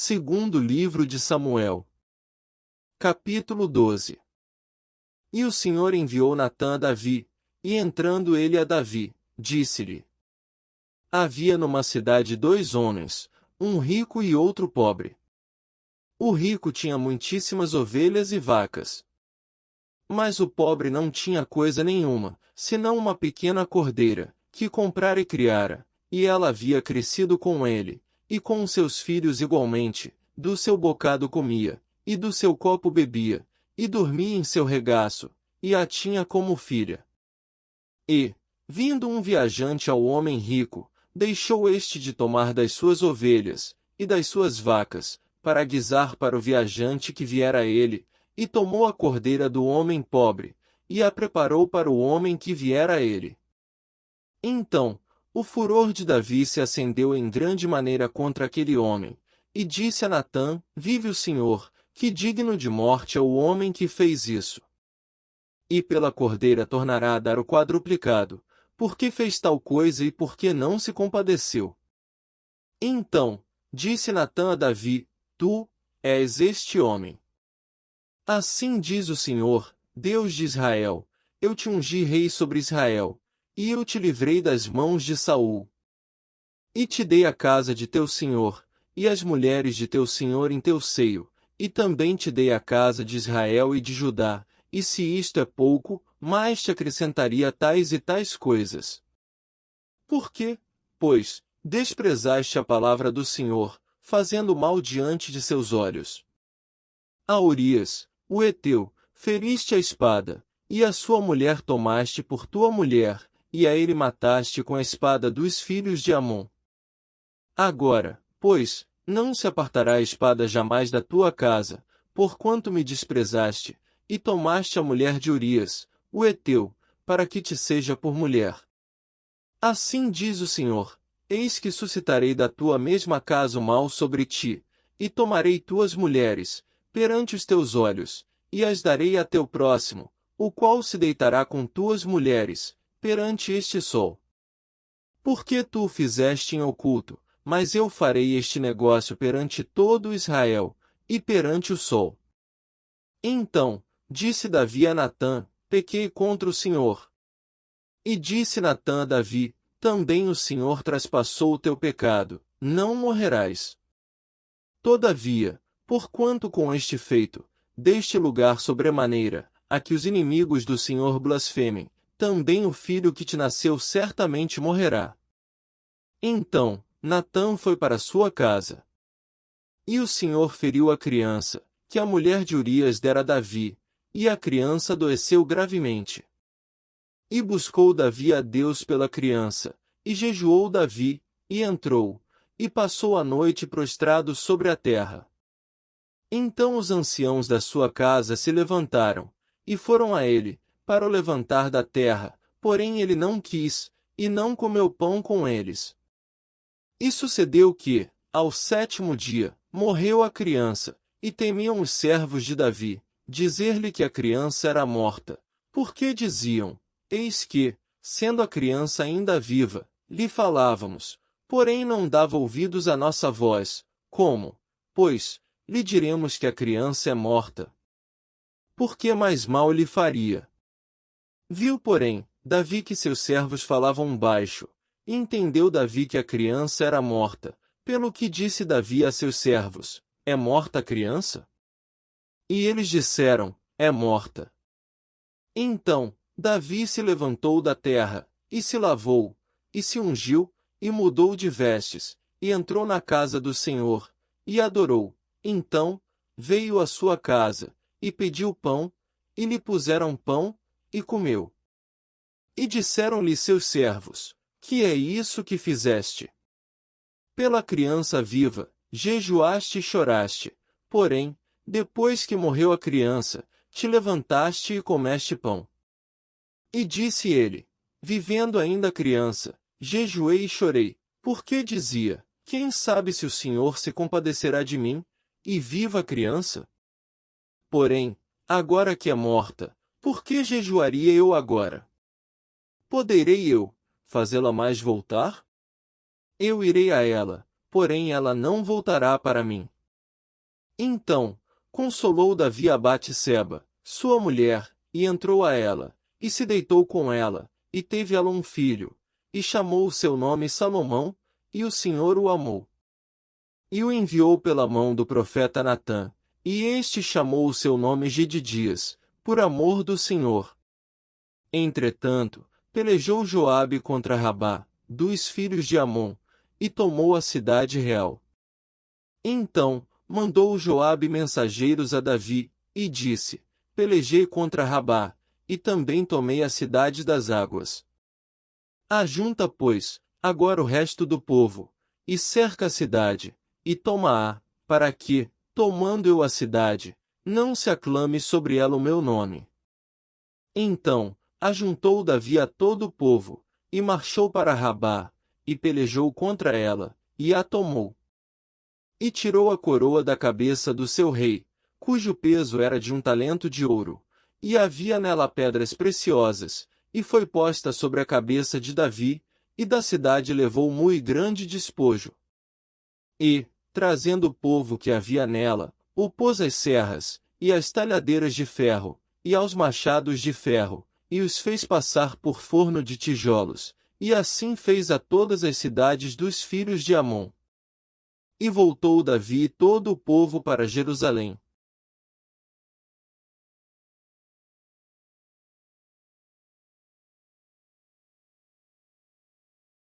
Segundo livro de Samuel. Capítulo 12. E o Senhor enviou Natã a Davi, e entrando ele a Davi, disse-lhe: Havia numa cidade 2 homens, um rico e outro pobre. O rico tinha muitíssimas ovelhas e vacas. Mas o pobre não tinha coisa nenhuma, senão uma pequena cordeira, que comprara e criara, e ela havia crescido com ele, e com os seus filhos igualmente, do seu bocado comia, e do seu copo bebia, e dormia em seu regaço, e a tinha como filha. E, vindo um viajante ao homem rico, deixou este de tomar das suas ovelhas, e das suas vacas, para guisar para o viajante que viera a ele, e tomou a cordeira do homem pobre, e a preparou para o homem que viera a ele. Então, o furor de Davi se acendeu em grande maneira contra aquele homem, e disse a Natã: Vive o Senhor, que digno de morte é o homem que fez isso. E pela cordeira tornará a dar o quadruplicado, porque fez tal coisa e porque não se compadeceu. Então, disse Natã a Davi: Tu és este homem. Assim diz o Senhor, Deus de Israel: Eu te ungi rei sobre Israel, e eu te livrei das mãos de Saul. E te dei a casa de teu senhor, e as mulheres de teu senhor em teu seio, e também te dei a casa de Israel e de Judá, e se isto é pouco, mais te acrescentaria tais e tais coisas. Por que, pois, desprezaste a palavra do Senhor, fazendo mal diante de seus olhos? A Urias, o heteu, feriste a espada, e a sua mulher tomaste por tua mulher, e a ele mataste com a espada dos filhos de Amon. Agora, pois, não se apartará a espada jamais da tua casa, porquanto me desprezaste, e tomaste a mulher de Urias, o heteu, para que te seja por mulher. Assim diz o Senhor: Eis que suscitarei da tua mesma casa o mal sobre ti, e tomarei tuas mulheres, perante os teus olhos, e as darei a teu próximo, o qual se deitará com tuas mulheres, perante este sol. Porque tu o fizeste em oculto, mas eu farei este negócio perante todo Israel, e perante o sol. Então, disse Davi a Natã: Pequei contra o Senhor. E disse Natã a Davi: Também o Senhor traspassou o teu pecado, não morrerás. Todavia, porquanto com este feito, deste lugar sobremaneira, a que os inimigos do Senhor blasfemem, também o filho que te nasceu certamente morrerá. Então, Natã foi para sua casa. E o Senhor feriu a criança, que a mulher de Urias dera a Davi, e a criança adoeceu gravemente. E buscou Davi a Deus pela criança, e jejuou Davi, e entrou, e passou a noite prostrado sobre a terra. Então os anciãos da sua casa se levantaram, e foram a ele, para o levantar da terra, porém ele não quis, e não comeu pão com eles. E sucedeu que, ao 7º dia, morreu a criança, e temiam os servos de Davi, dizer-lhe que a criança era morta, porque diziam: Eis que, sendo a criança ainda viva, lhe falávamos, porém não dava ouvidos à nossa voz. Como, pois, lhe diremos que a criança é morta? Por que mais mal lhe faria? Viu, porém, Davi que seus servos falavam baixo, e entendeu Davi que a criança era morta, pelo que disse Davi a seus servos: É morta a criança? E eles disseram: É morta. Então, Davi se levantou da terra, e se lavou, e se ungiu, e mudou de vestes, e entrou na casa do Senhor, e adorou. Então, veio à sua casa, e pediu pão, e lhe puseram pão, e comeu. E disseram-lhe seus servos: Que é isso que fizeste? Pela criança viva, jejuaste e choraste, porém, depois que morreu a criança, te levantaste e comeste pão. E disse ele: Vivendo ainda a criança, jejuei e chorei, porque dizia: Quem sabe se o Senhor se compadecerá de mim, e viva a criança? Porém, agora que é morta, por que jejuaria eu agora? Poderei eu fazê-la mais voltar? Eu irei a ela, porém ela não voltará para mim. Então, consolou Davi a Batseba, sua mulher, e entrou a ela, e se deitou com ela, e teve ela um filho, e chamou o seu nome Salomão, e o Senhor o amou. E o enviou pela mão do profeta Natã, e este chamou o seu nome Gedidias, por amor do Senhor. Entretanto, pelejou Joabe contra Rabá, dos filhos de Amon, e tomou a cidade real. Então, mandou Joabe mensageiros a Davi, e disse: Pelejei contra Rabá, e também tomei a cidade das águas. Ajunta, pois, agora o resto do povo, e cerca a cidade, e toma-a, para que, tomando eu a cidade, não se aclame sobre ela o meu nome. Então, ajuntou Davi a todo o povo, e marchou para Rabá, e pelejou contra ela, e a tomou. E tirou a coroa da cabeça do seu rei, cujo peso era de 1 talento de ouro, e havia nela pedras preciosas, e foi posta sobre a cabeça de Davi, e da cidade levou muito grande despojo. E, trazendo o povo que havia nela, o pôs às serras, e às talhadeiras de ferro, e aos machados de ferro, e os fez passar por forno de tijolos, e assim fez a todas as cidades dos filhos de Amon. E voltou Davi e todo o povo para Jerusalém.